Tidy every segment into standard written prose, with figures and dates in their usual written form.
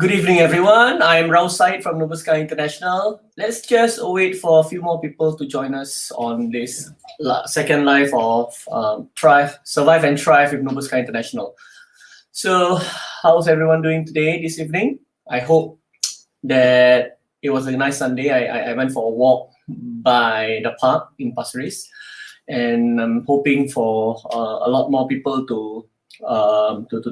Good evening, everyone. I'm 𝐒𝐤𝐻𝐡 from 𝐒𝐤𝐻𝐡 International. Let's just wait for a few more people to join us on this second live of Survive and Thrive with 𝐒𝐤𝐻𝐡 International. So, how's everyone doing today, this evening? I hope that it was a nice Sunday. I went for a walk by the park in Pasir Ris, and I'm hoping for a lot more people to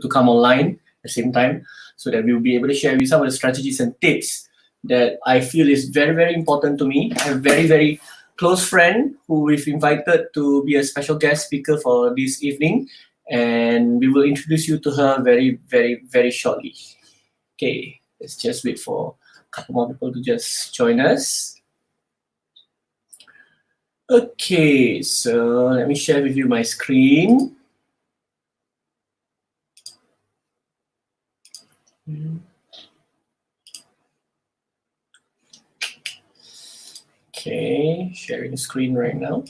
come online at the same time, so that we'll be able to share with you some of the strategies and tips that I feel is very, very important to me. I have a very, very close friend who we've invited to be a special guest speaker for this evening, and we will introduce you to her very, very, very shortly. Okay, let's just wait for a couple more people to just join us. Okay, so let me share with you my screen. Okay, sharing the screen right now.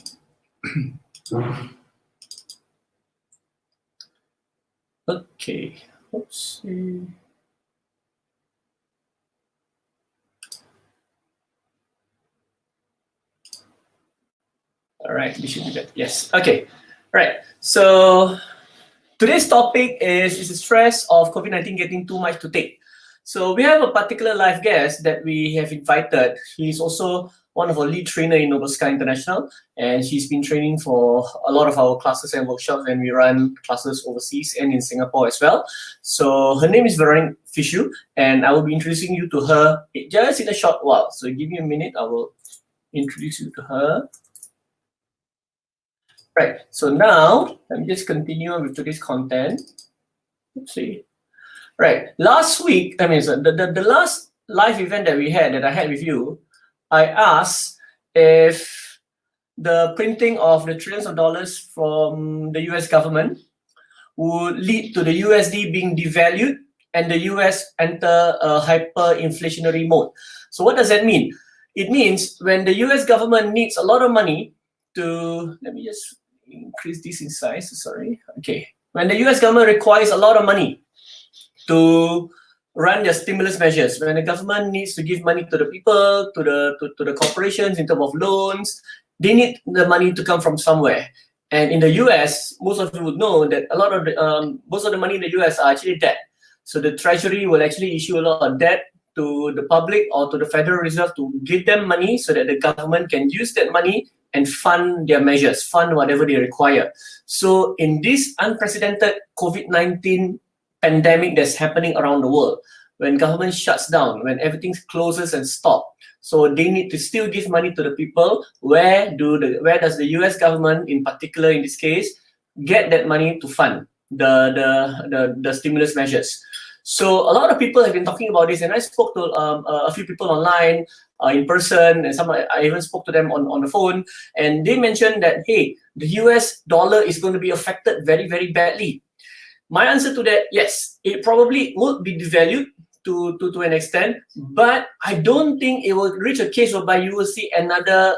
Okay, oops. All right, we should do that. Yes, okay. All right, so today's topic is the stress of COVID-19 getting too much to take. So we have a particular live guest that we have invited. He's also one of our lead trainer in 𝐒𝐤𝐻𝐡 International, and she's been training for a lot of our classes and workshops, and we run classes overseas and in Singapore as well. So her name is Veronique Ficheux, and I will be introducing you to her just in a short while. So give me a minute, I will introduce you to her. Right, so now let me just continue with today's content. Let's see. Right, last week, the last live event that I had with you, I asked if the printing of the trillions of dollars from the US government would lead to the USD being devalued and the US enter a hyperinflationary mode. So what does that mean? It means when the US government needs a lot of money to, let me just increase this in size, sorry. Okay, when the US government requires a lot of money to run their stimulus measures, when the government needs to give money to the people, to the corporations in terms of loans, they need the money to come from somewhere. And in the US, most of you would know that a lot of most of the money in the US are actually debt. So the Treasury will actually issue a lot of debt to the public or to the Federal Reserve to give them money so that the government can use that money and fund their measures, fund whatever they require. So in this unprecedented COVID-19 pandemic that's happening around the world, when government shuts down, when everything closes and stops, so they need to still give money to the people. Where does the US government, in particular in this case, get that money to fund the stimulus measures? So a lot of people have been talking about this, and I spoke to a few people online, in person, and I even spoke to them on the phone, and they mentioned that, hey, the US dollar is going to be affected very, very badly. My answer to that, yes, it probably would be devalued to an extent, but I don't think it will reach a case whereby you will see another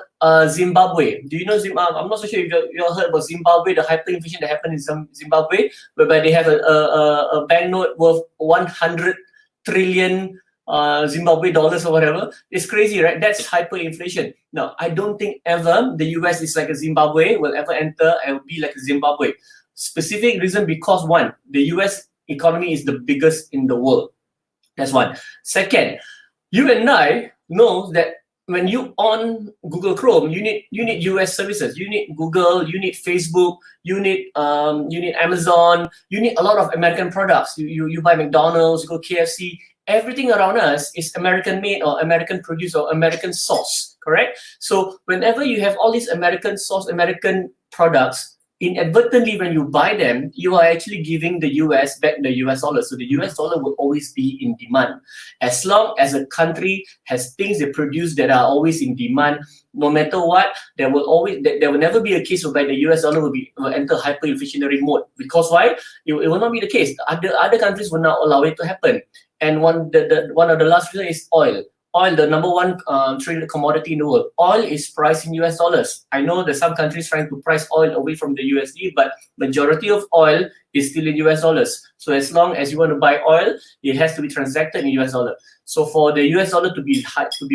Zimbabwe. Do you know Zimbabwe? I'm not so sure if you all heard about Zimbabwe, the hyperinflation that happened in Zimbabwe, whereby they have a banknote worth 100 trillion Zimbabwe dollars or whatever. It's crazy, right? That's hyperinflation. Now, I don't think ever the US is like a Zimbabwe, will ever enter and be like a Zimbabwe. Specific reason because, one, the US economy is the biggest in the world. That's one. Second, you and I know that when you on Google Chrome, you need US services. You need Google, you need Facebook, you need Amazon, you need a lot of American products. You buy McDonald's, you go KFC. Everything around us is American made or American produced or American sourced, correct? So whenever you have all these American sourced, American products, inadvertently when you buy them, you are actually giving the US back the US dollar. So the US dollar will always be in demand. As long as a country has things they produce that are always in demand, no matter what, there will never be a case whereby the US dollar will enter hyperinflationary mode. Because why? It will not be the case. Other countries will not allow it to happen. And one of the last reasons is oil. oil, the number one traded commodity in the world. Oil is priced in US dollars. I know that some countries trying to price oil away from the USD, but majority of oil is still in US dollars. So as long as you want to buy oil, it has to be transacted in US dollar. So for the US dollar to be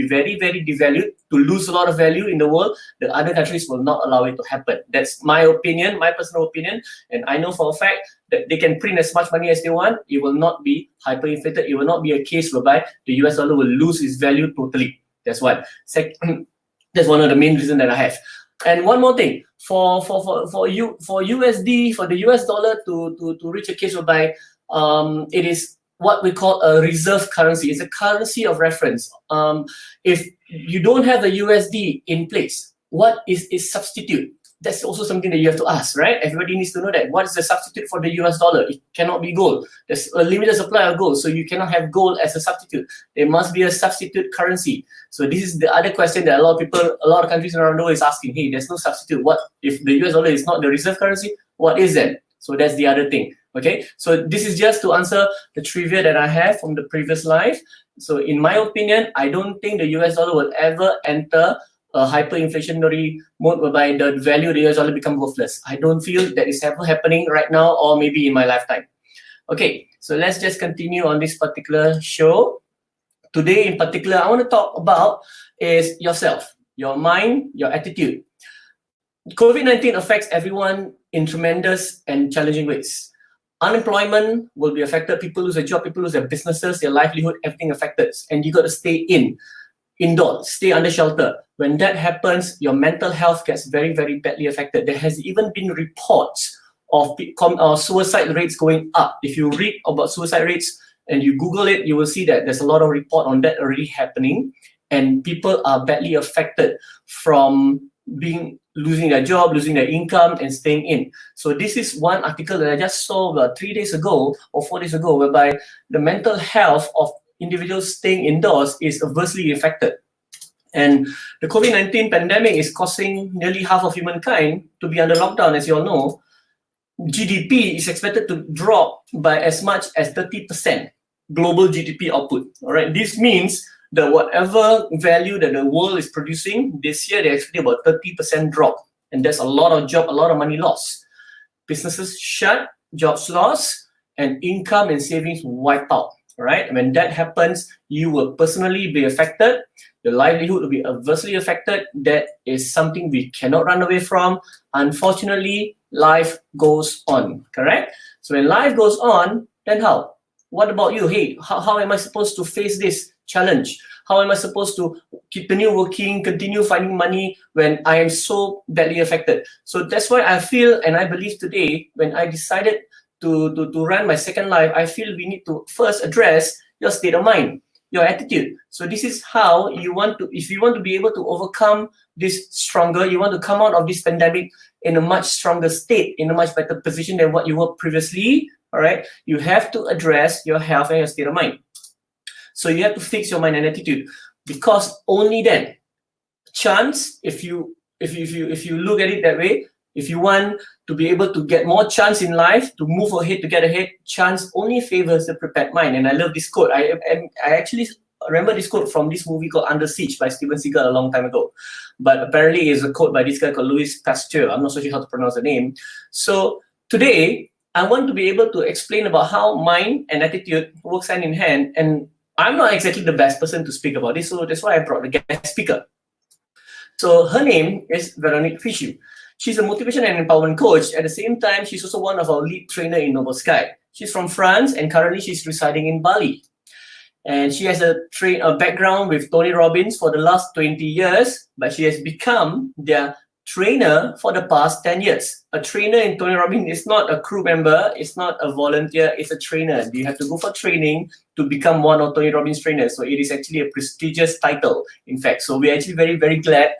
very, very devalued, to lose a lot of value in the world, the other countries will not allow it to happen. That's my opinion, my personal opinion. And I know for a fact that they can print as much money as they want. It will not be hyperinflated. It will not be a case whereby the US dollar will lose its value totally. That's one. Second, that's one of the main reasons that I have. And one more thing, for USD, for the US dollar to reach a case whereby it is what we call a reserve currency. It's a currency of reference. If you don't have the USD in place, what is its substitute? That's also something that you have to ask, right? Everybody needs to know that. What is the substitute for the US dollar? It cannot be gold. There's a limited supply of gold, so you cannot have gold as a substitute. There must be a substitute currency. So this is the other question that a lot of people, a lot of countries around the world is asking. Hey, there's no substitute. What if the US dollar is not the reserve currency? What is that? So that's the other thing. Okay, so this is just to answer the trivia that I have from the previous live. So in my opinion, I don't think the US dollar will ever enter a hyperinflationary mode whereby the value of the US dollar becomes worthless. I don't feel that is ever happening right now or maybe in my lifetime. Okay, so let's just continue on this particular show. Today in particular, I want to talk about is yourself, your mind, your attitude. COVID-19 affects everyone in tremendous and challenging ways. Unemployment will be affected. People lose their job, people lose their businesses, their livelihood, everything affected. And you got to stay indoors, stay under shelter. When that happens, your mental health gets very, very badly affected. There has even been reports of suicide rates going up. If you read about suicide rates and you Google it, you will see that there's a lot of report on that already happening. And people are badly affected from losing their job, losing their income, and staying in. So this is one article that I just saw about 3 days ago or 4 days ago, whereby the mental health of individuals staying indoors is adversely affected. And the COVID-19 pandemic is causing nearly half of humankind to be under lockdown, as you all know. GDP is expected to drop by as much as 30% global GDP output. All right, this means that whatever value that the world is producing this year, they're expecting about 30% drop. And there's a lot of job, a lot of money lost. Businesses shut, jobs lost, and income and savings wiped out. All right, when that happens, you will personally be affected. Your livelihood will be adversely affected. That is something we cannot run away from. Unfortunately, life goes on, correct? So when life goes on, then how? What about you? Hey, how am I supposed to face this challenge? How am I supposed to continue working, continue finding money when I am so badly affected? So that's why I feel and I believe today, when I decided to run my second life, I feel we need to first address your state of mind, your attitude. So this is how you want to, if you want to be able to overcome this stronger, you want to come out of this pandemic in a much stronger state, in a much better position than what you were previously, all right? You have to address your health and your state of mind. So you have to fix your mind and attitude, because only then, chance, if you look at it that way, if you want to be able to get more chance in life, to move ahead, to get ahead, chance only favors the prepared mind. And I love this quote. I actually remember this quote from this movie called Under Siege by Steven Seagal a long time ago. But apparently it's a quote by this guy called Louis Pasteur. I'm not so sure how to pronounce the name. So today, I want to be able to explain about how mind and attitude works hand in hand. And I'm not exactly the best person to speak about this, so that's why I brought the guest speaker. So her name is Veronique Ficheux. She's a motivation and empowerment coach. At the same time, she's also one of our lead trainer in Noble Sky. She's from France and currently she's residing in Bali. And she has a background with Tony Robbins for the last 20 years, but she has become their trainer for the past 10 years. A trainer in Tony Robbins is not a crew member, it's not a volunteer, it's a trainer. You have to go for training to become one of Tony Robbins' trainers. So it is actually a prestigious title, in fact. So we're actually very, very glad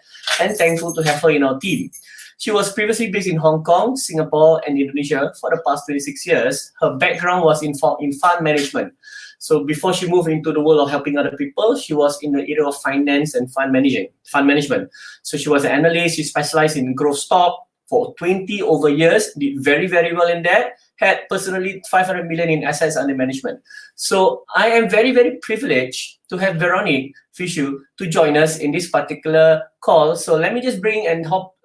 and thankful to have her in our team. She was previously based in Hong Kong, Singapore, and Indonesia for the past 26 years. Her background was in fund management. So before she moved into the world of helping other people, she was in the area of finance and fund management. So she was an analyst. She specialized in growth stock for 20 over years, did very, very well in that. had personally 500 million in assets under management. So I am very, very privileged to have Veronique Ficheux to join us in this particular call. So let me just bring and hop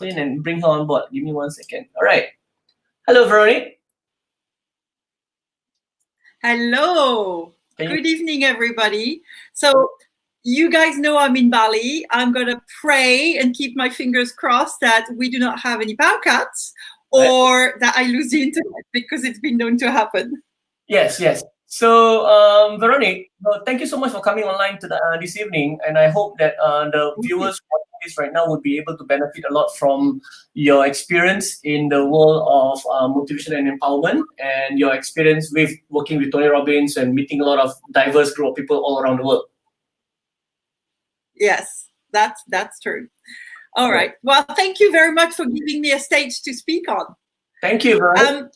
in and bring her on board. Give me 1 second. All right. Hello, Veronique. Hello. Good evening, everybody. So you guys know I'm in Bali. I'm going to pray and keep my fingers crossed that we do not have any power cuts or that I lose the internet, because it's been known to happen. Yes, yes. So, Veronique, thank you so much for coming online to this evening. And I hope that the viewers watching this right now would be able to benefit a lot from your experience in the world of motivation and empowerment, and your experience with working with Tony Robbins and meeting a lot of diverse group of people all around the world. Yes, that's true. All right. Well, thank you very much for giving me a stage to speak on. Thank you, Veronique.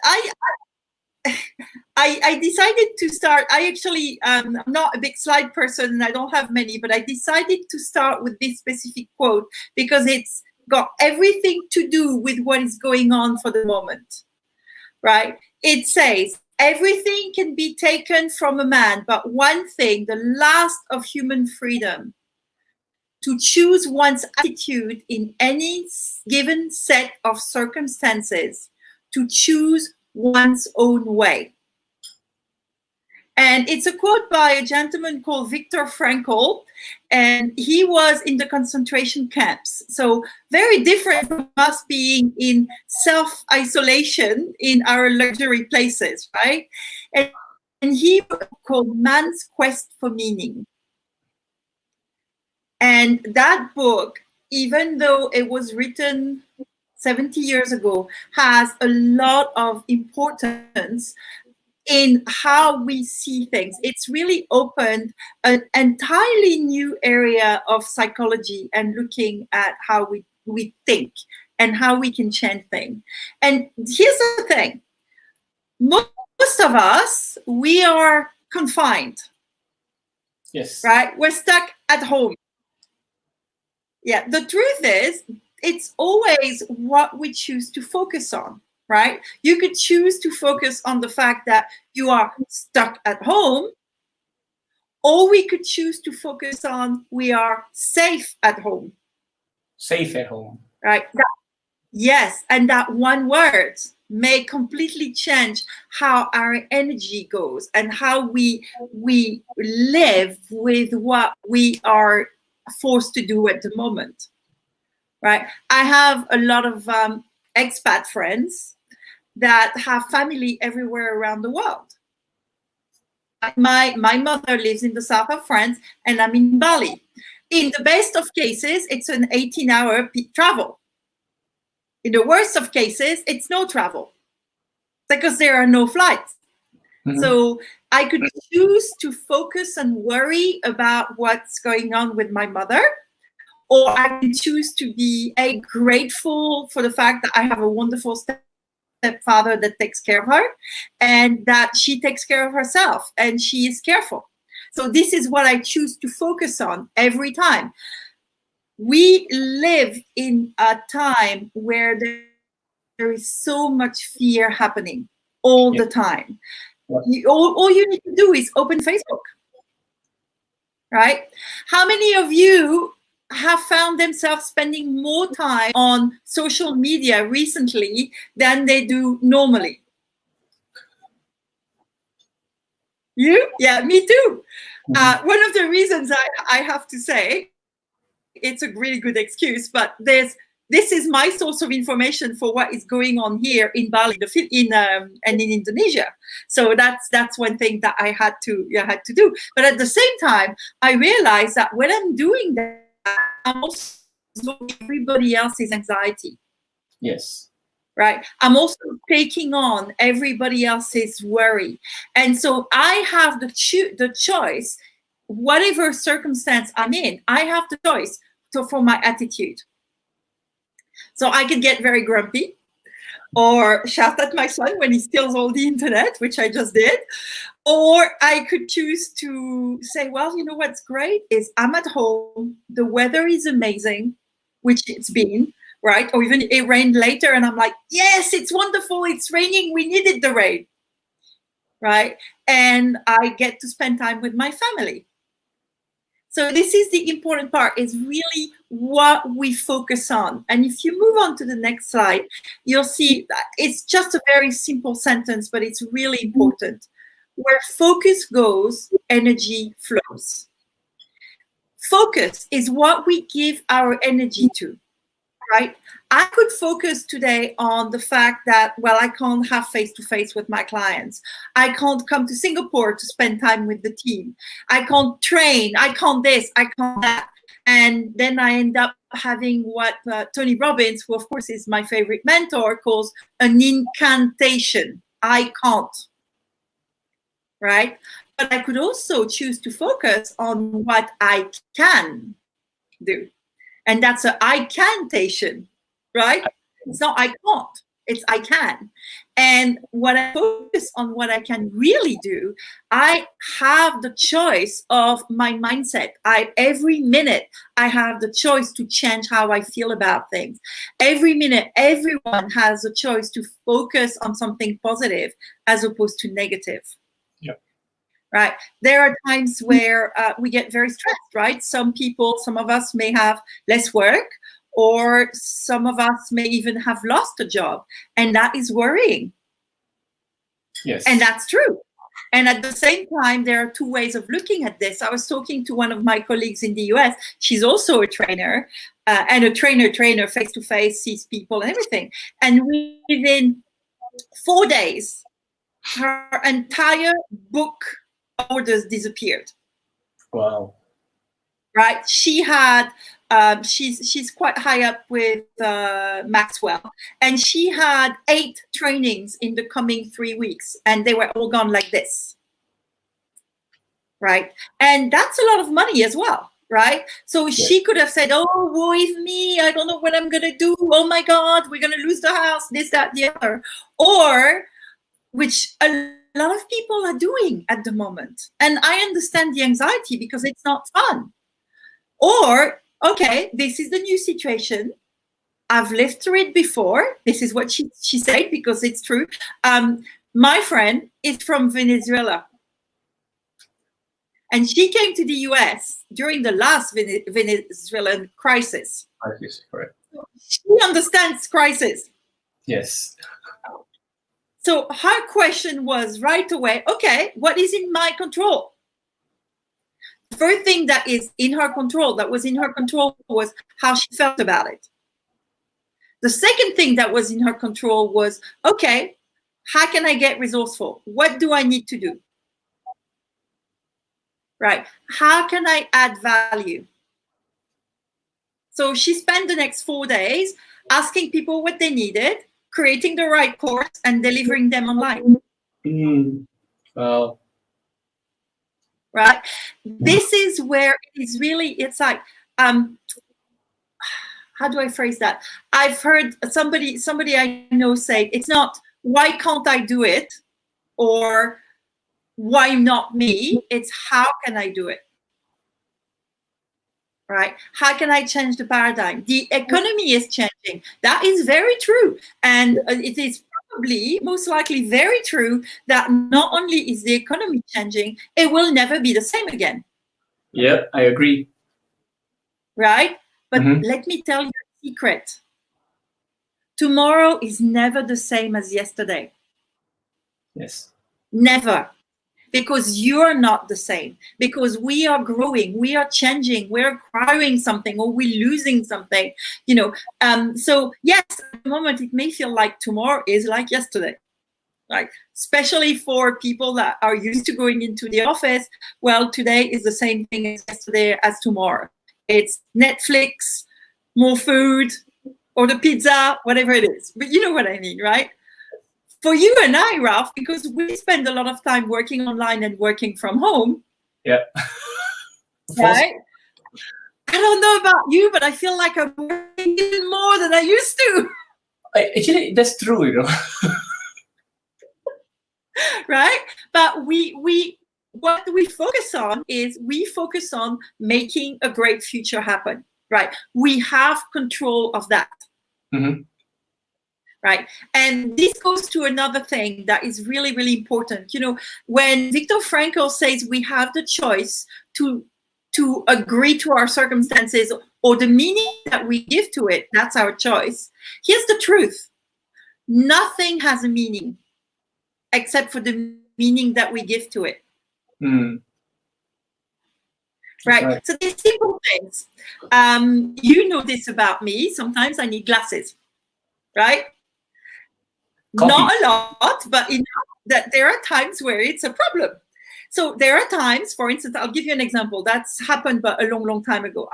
I decided to start. I'm not a big slide person and I don't have many, but I decided to start with this specific quote because it's got everything to do with what is going on for the moment, right? It says, everything can be taken from a man, but one thing, the last of human freedom, to choose one's attitude in any given set of circumstances, to choose one's own way. And it's a quote by a gentleman called Viktor Frankl, and he was in the concentration camps. So very different from us being in self-isolation in our luxury places, right? And he was called Man's Quest for Meaning. And that book, even though it was written 70 years ago, has a lot of importance in how we see things. It's really opened an entirely new area of psychology and looking at how we think and how we can change things. And here's the thing. Most of us, we are confined. Yes. Right? We're stuck at home. Yeah, the truth is, it's always what we choose to focus on, right? You could choose to focus on the fact that you are stuck at home, or we could choose to focus on we are safe at home. Safe at home. Right? Yes, and that one word may completely change how our energy goes and how we live with what we are forced to do at the moment, right? I have a lot of expat friends that have family everywhere around the world. My mother lives in the south of France and I'm in Bali. In the best of cases, it's an 18-hour travel. In the worst of cases, it's no travel because there are no flights. Mm-hmm. So I could choose to focus and worry about what's going on with my mother, or I can choose to be grateful for the fact that I have a wonderful stepfather that takes care of her and that she takes care of herself and she is careful. So this is what I choose to focus on every time. We live in a time where there is so much fear happening all the time. All you need to do is open Facebook, right? How many of you have found themselves spending more time on social media recently than they do normally? You? Yeah, me too. One of the reasons I have to say, it's a really good excuse, but this is my source of information for what is going on here in Bali, and in Indonesia. So that's one thing that I had to do. But at the same time, I realized that when I'm doing that, I'm also everybody else's anxiety. Yes. Right. I'm also taking on everybody else's worry, and so I have the choice. Whatever circumstance I'm in, I have the choice for my attitude. So I could get very grumpy or shout at my son when he steals all the internet, which I just did. Or I could choose to say, well, you know what's great is I'm at home. The weather is amazing, which it's been. right? Or even it rained later and I'm like, yes, it's wonderful. It's raining. We needed the rain, right? And I get to spend time with my family. So this is the important part, is really what we focus on. And if you move on to the next slide, you'll see that it's just a very simple sentence, but it's really important. Where focus goes, energy flows. Focus is what we give our energy to, right? I could focus today on the fact that, well, I can't have face-to-face with my clients. I can't come to Singapore to spend time with the team. I can't train. I can't this. I can't that. And then I end up having what Tony Robbins, who of course is my favorite mentor, calls an incantation. I can't, right? But I could also choose to focus on what I can do. And that's an I-cantation, right? It's not I can't, it's I can. And when I focus on what I can really do, I have the choice of my mindset. Every minute, I have the choice to change how I feel about things. Every minute, everyone has a choice to focus on something positive as opposed to negative. Right. There are times where we get very stressed, right? Some of us may have less work, or some of us may even have lost a job, and that is worrying. Yes. And that's true. And at the same time, there are two ways of looking at this. I was talking to one of my colleagues in the US. She's also a trainer, and a trainer face-to-face, sees people and everything. And within 4 days, her entire book orders disappeared. Wow. Right? She had, she's quite high up with Maxwell, and she had 8 trainings in the coming 3 weeks, and they were all gone like this. Right? And that's a lot of money as well. Right? So she could have said, oh, woe is me, I don't know what I'm gonna do. Oh my God, we're gonna lose the house, this, that, the other. Or, which a lot of people are doing at the moment. And I understand the anxiety because it's not fun. Or, okay, this is the new situation. I've lived through it before. This is what she said, because it's true. My friend is from Venezuela. And she came to the US during the last Venezuelan crisis. Crisis, correct. She understands crisis. Yes. So her question was right away, okay, what is in my control? The first thing that is in her control, that was in her control, was how she felt about it. The second thing that was in her control was, okay, how can I get resourceful? What do I need to do? Right? How can I add value? So she spent the next 4 days asking people what they needed, creating the right course, and delivering them online. Wow. Right? This is where it is really, it's like, how do I phrase that? I've heard somebody I know say, it's not, why can't I do it? Or why not me? It's how can I do it? Right? How can I change the paradigm? The economy is changing. That is very true. And it is probably most likely very true that not only is the economy changing, it will never be the same again. Yeah, I agree. Right? But let me tell you a secret. Tomorrow is never the same as yesterday. Yes. Never. Because you're not the same, because we are growing, we are changing, we're acquiring something, or we're losing something, you know. So yes, at the moment it may feel like tomorrow is like yesterday, right? Especially for people that are used to going into the office. Well, today is the same thing as yesterday as tomorrow. It's Netflix, more food, or the pizza, whatever it is. But you know what I mean, right? For you and I, Ralph, because we spend a lot of time working online and working from home. Yeah. Right? I don't know about you, but I feel like I'm working even more than I used to. Actually, that's true, you know. Right? But what we focus on is we focus on making a great future happen. Right? We have control of that. Mm-hmm. Right. And this goes to another thing that is really, really important. You know, when Viktor Frankl says we have the choice to agree to our circumstances or the meaning that we give to it, that's our choice. Here's the truth. Nothing has a meaning except for the meaning that we give to it. Mm. Right. So these simple things. You know this about me. Sometimes I need glasses. Right. Coffee. Not a lot, but enough that there are times where it's a problem. So there are times, for instance, I'll give you an example. That's happened, but a long, long time ago.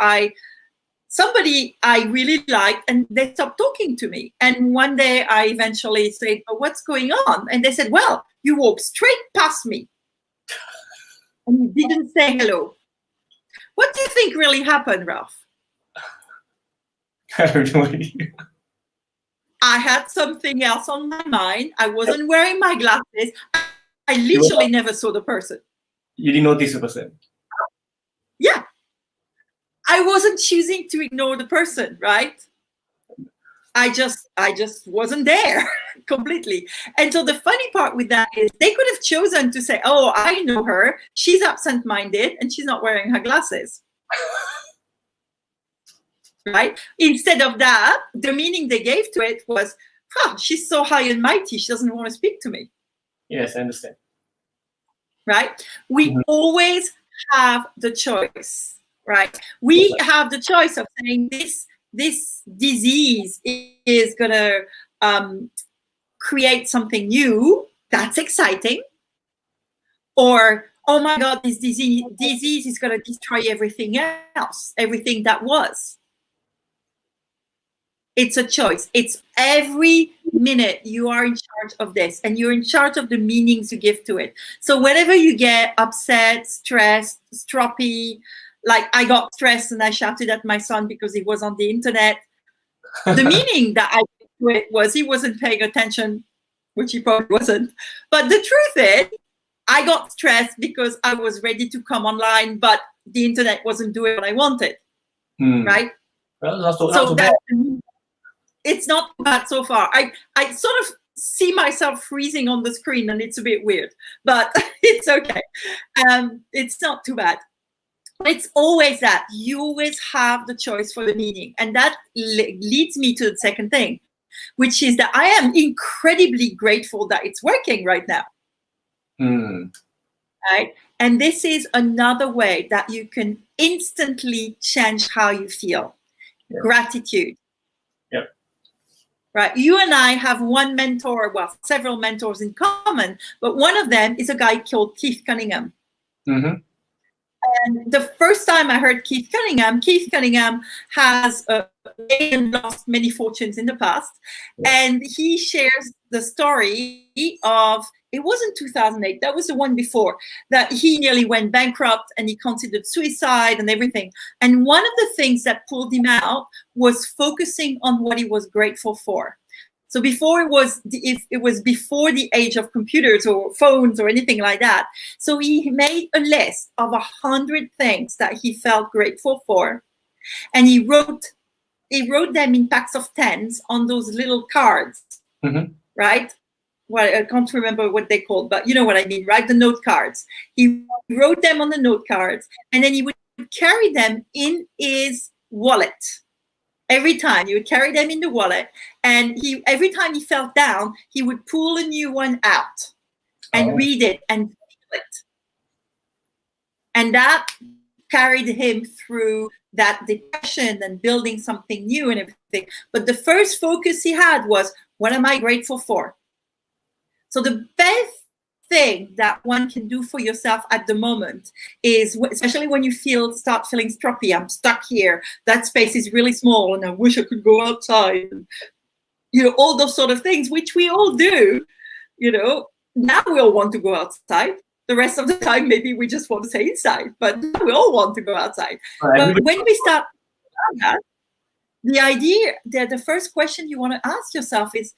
Somebody I really liked, and they stopped talking to me. And one day I eventually said, oh, what's going on? And they said, well, you walked straight past me and you didn't say hello. What do you think really happened, Ralph? I have no idea. I had something else on my mind. I wasn't wearing my glasses. I literally never saw the person. You didn't notice the person? Yeah. I wasn't choosing to ignore the person, right? I just wasn't there completely. And so the funny part with that is they could have chosen to say, oh, I know her. She's absent-minded and she's not wearing her glasses. Right? Instead of that, the meaning they gave to it was, she's so high and mighty, she doesn't want to speak to me. Yes, I understand. Right? We always have the choice, right? We have the choice of saying this disease is going to create something new. That's exciting. Or, oh my God, this disease is going to destroy everything else, everything that was. It's a choice. It's every minute you are in charge of this, and you're in charge of the meanings you give to it. So whenever you get upset, stressed, stroppy, like I got stressed and I shouted at my son because he was on the internet, the meaning that I gave to it was he wasn't paying attention, which he probably wasn't. But the truth is, I got stressed because I was ready to come online, but the internet wasn't doing what I wanted, right? Well, not so bad. It's not bad so far. I sort of see myself freezing on the screen and it's a bit weird, but it's okay. It's not too bad. It's always that. You always have the choice for the meaning. And that leads me to the second thing, which is that I am incredibly grateful that it's working right now. Right? And this is another way that you can instantly change how you feel. Yeah. Gratitude. Right. You and I have one mentor, well, several mentors in common, but one of them is a guy called Keith Cunningham. And the first time I heard Keith Cunningham has lost many fortunes in the past. And he shares the story of, it wasn't 2008, that was the one before, that he nearly went bankrupt and he considered suicide and everything. And one of the things that pulled him out was focusing on what he was grateful for. So before it was before the age of computers or phones or anything like that. So he made a list of 100 things that he felt grateful for. And he wrote them in packs of 10s on those little cards, right? Well, I can't remember what they called, but you know what I mean, right? The note cards. He wrote them on the note cards, and then he would carry them in his wallet. Every time he would carry them in the wallet, and every time he felt down, he would pull a new one out and read it and feel it. And that carried him through that depression and building something new and everything. But the first focus he had was, what am I grateful for? So the best thing that one can do for yourself at the moment is, especially when you start feeling stroppy, I'm stuck here, that space is really small and I wish I could go outside, you know, all those sort of things, which we all do, you know. Now we all want to go outside. The rest of the time, maybe we just want to stay inside, but we all want to go outside. But when we start that, the idea that the first question you want to ask yourself is,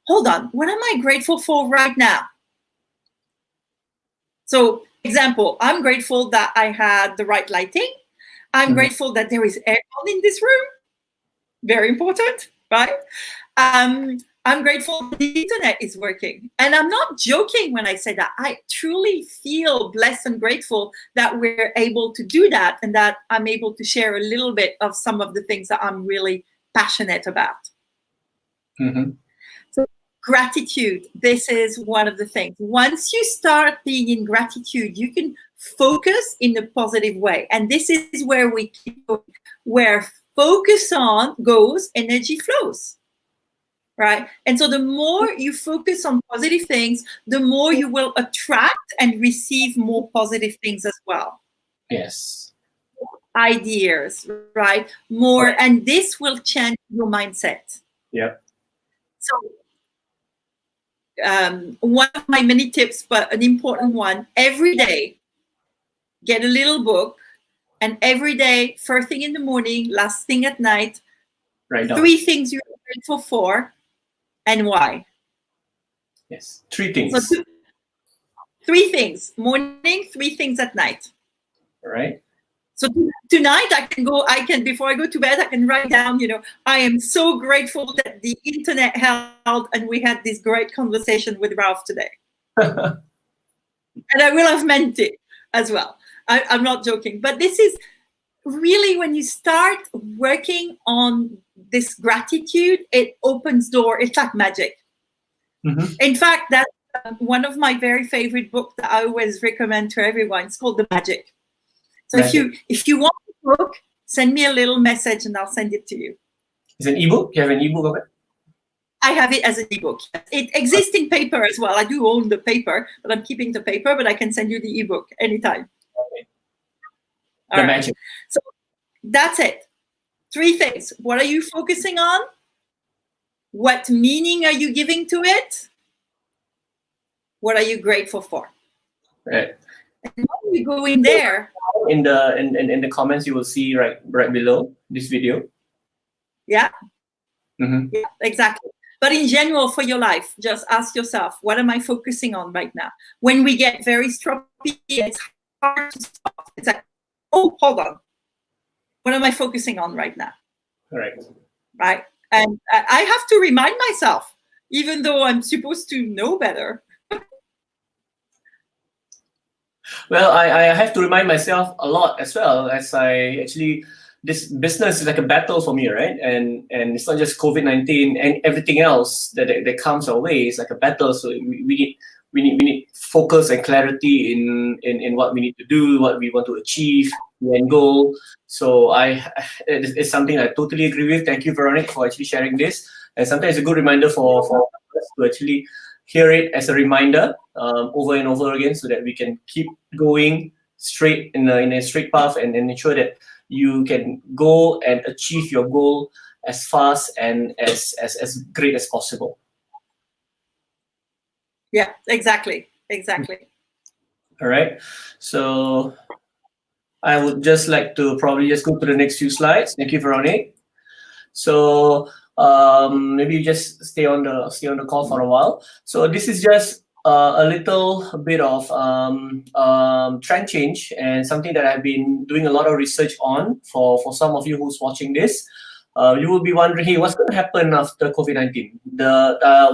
hold on, what am I grateful for right now? So, example, I'm grateful that I had the right lighting. I'm grateful that there is aircon in this room. Very important, right? I'm grateful the internet is working. And I'm not joking when I say that. I truly feel blessed and grateful that we're able to do that and that I'm able to share a little bit of some of the things that I'm really passionate about. Mm-hmm. So gratitude, this is one of the things. Once you start being in gratitude, you can focus in a positive way. And this is where we keep going. Where focus on goes, energy flows. Right? And so the more you focus on positive things, the more you will attract and receive more positive things as well. Yes. Ideas, right? More, and this will change your mindset. Yep. So one of my many tips, but an important one, every day, get a little book, and every day, first thing in the morning, last thing at night, Right down. 3 things you're grateful for and why. Yes. 3 things. So 3 things, morning, 3 things at night. All right. So tonight I can, before I go to bed, I can write down, I am so grateful that the internet held and we had this great conversation with Ralph today. And I will have meant it as well. I'm not joking, but this is really when you start working on this gratitude, it opens door. It's like magic. Mm-hmm. In fact, that's one of my very favorite books that I always recommend to everyone. It's called The Magic. So if you want the book, send me a little message and I'll send it to you. It's an ebook? You have an ebook of it? I have it as an ebook. It exists in paper as well. I do own the paper, but I'm keeping the paper, but I can send you the ebook anytime. Okay. All right. Magic. So that's it. 3 things. What are you focusing on? What meaning are you giving to it? What are you grateful for? Right. And when you go in there, in the comments, you will see right below this video. Yeah. Mm-hmm. Yeah, exactly. But in general, for your life, just ask yourself, what am I focusing on right now? When we get very stroppy, it's hard to stop. It's like, oh, hold on. What am I focusing on right now? Right. Right. And I have to remind myself, even though I'm supposed to know better. Well, I have to remind myself a lot as well, as I actually, this business is like a battle for me, right? And it's not just COVID-19 and everything else that comes our way. It's like a battle. So we need focus and clarity in what we need to do, what we want to achieve, the end goal. So it's something I totally agree with. Thank you, Veronica, for actually sharing this. And sometimes it's a good reminder for us to actually hear it as a reminder over and over again, so that we can keep going straight in a straight path and ensure that you can go and achieve your goal as fast and as great as possible. Yeah, exactly. All right. So I would just like to probably just go to the next few slides. Thank you, Veronique. So maybe you just stay on the call for a while. So this is just a little bit of trend change and something that I've been doing a lot of research on for some of you who's watching this. You will be wondering, hey, what's going to happen after COVID-19?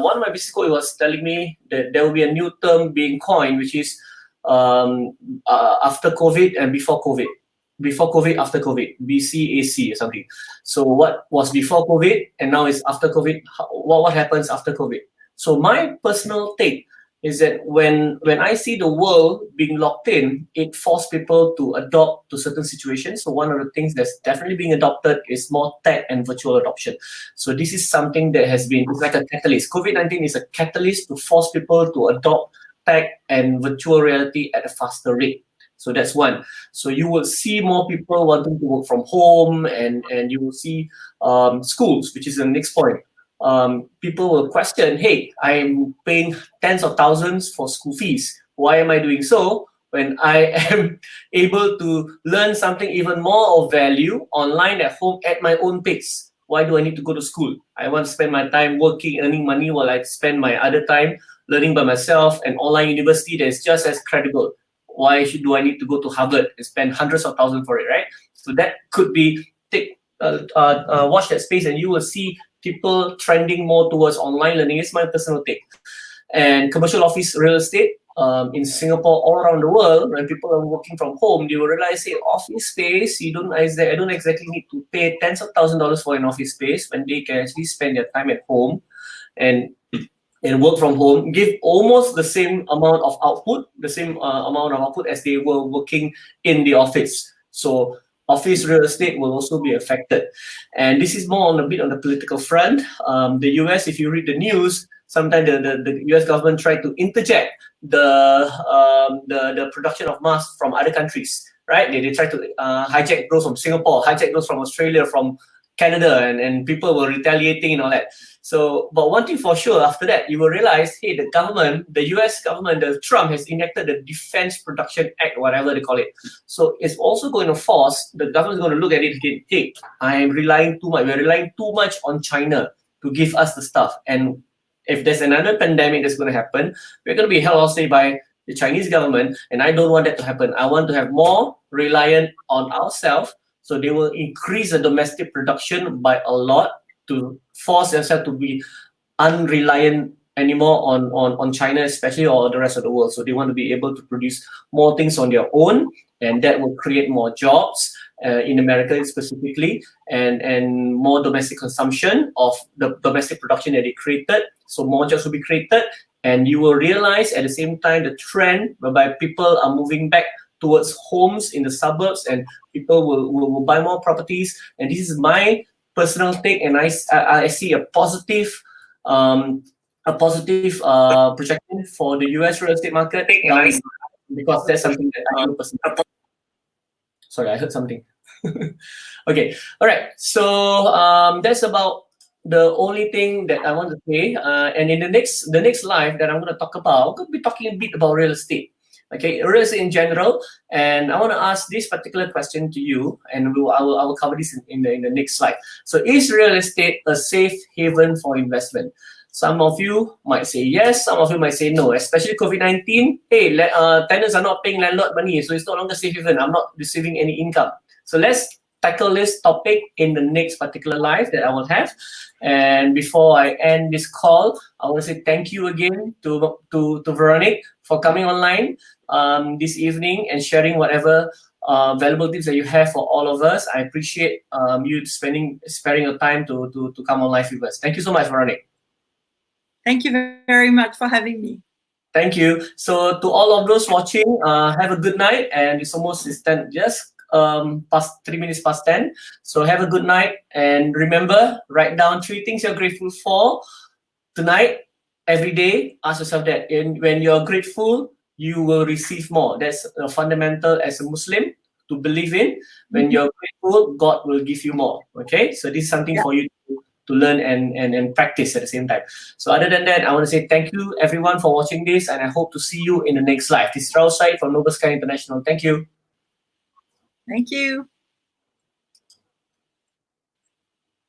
One of my business coach was telling me that there will be a new term being coined, which is after COVID and before COVID. Before COVID, after COVID, BCAC or something. So what was before COVID and now is after COVID? What happens after COVID? So my personal take is that when I see the world being locked in, it forces people to adopt to certain situations. So one of the things that's definitely being adopted is more tech and virtual adoption. So this is something that has been, it's like a catalyst. COVID-19 is a catalyst to force people to adopt tech and virtual reality at a faster rate. So that's one. So you will see more people wanting to work from home, and you will see schools, which is the next point. People will question, hey, I'm paying tens of thousands for school fees. Why am I doing so when I am able to learn something even more of value online at home at my own pace? Why do I need to go to school? I want to spend my time working, earning money, while I spend my other time learning by myself. And online university that is just as credible. Why do I need to go to Harvard and spend hundreds of thousands for it, right? So that could be, watch that space and you will see people trending more towards online learning. It's my personal take. And commercial office real estate in Singapore, all around the world, when people are working from home, they will realize, hey, office space, I don't exactly need to pay tens of thousands of dollars for an office space when they can actually spend their time at home and work from home, give almost the same amount of output, as they were working in the office. So office real estate will also be affected. And this is more on a bit on the political front. The US, if you read the news, sometimes the US government tried to interject the production of masks from other countries, right? They try to hijack those from Singapore, hijack those from Australia, from Canada, and people were retaliating and all that. So, but one thing for sure, after that, you will realize, hey, the US government, the Trump has enacted the Defense Production Act, whatever they call it. So it's also going to force, the government is going to look at it again, hey, we're relying too much on China to give us the stuff. And if there's another pandemic that's going to happen, we're going to be held hostage by the Chinese government, and I don't want that to happen. I want to have more reliant on ourselves, so they will increase the domestic production by a lot to force themselves to be unreliant anymore on China, especially, or the rest of the world. So they want to be able to produce more things on their own, and that will create more jobs in America specifically, and more domestic consumption of the domestic production that they created. So more jobs will be created, and you will realize at the same time the trend whereby people are moving back towards homes in the suburbs, and people will buy more properties. And this is my personal take, and I see a positive projection for the US real estate market, because that's something that I do personally. Sorry, I heard something. Okay, all right. So that's about the only thing that I want to say. And in the next live that I'm going to talk about, I'm going to be talking a bit about real estate. Okay, real estate in general, and I want to ask this particular question to you, and I will cover this in the next slide. So, is real estate a safe haven for investment? Some of you might say yes, some of you might say no, especially COVID-19. Hey, tenants are not paying landlord money, so it's no longer safe haven. I'm not receiving any income. So let's tackle this topic in the next particular live that I will have. And before I end this call, I want to say thank you again to Veronique for coming online this evening and sharing whatever valuable tips that you have for all of us. I appreciate you sparing your time to come on live with us. Thank you so much, Veronique. Thank you very much for having me. Thank you. So to all of those watching, have a good night. And it's almost just past 3 minutes past 10. So have a good night, and remember, write down 3 things you're grateful for tonight. Every day, ask yourself that. And when you're grateful, you will receive more. That's a fundamental as a Muslim to believe in. When you're grateful, God will give you more. Okay, so this is something for you to learn and practice at the same time. So other than that, I want to say thank you everyone for watching this, and I hope to see you in the next live. This is Rorys from Noble Sky International. Thank you. Thank you.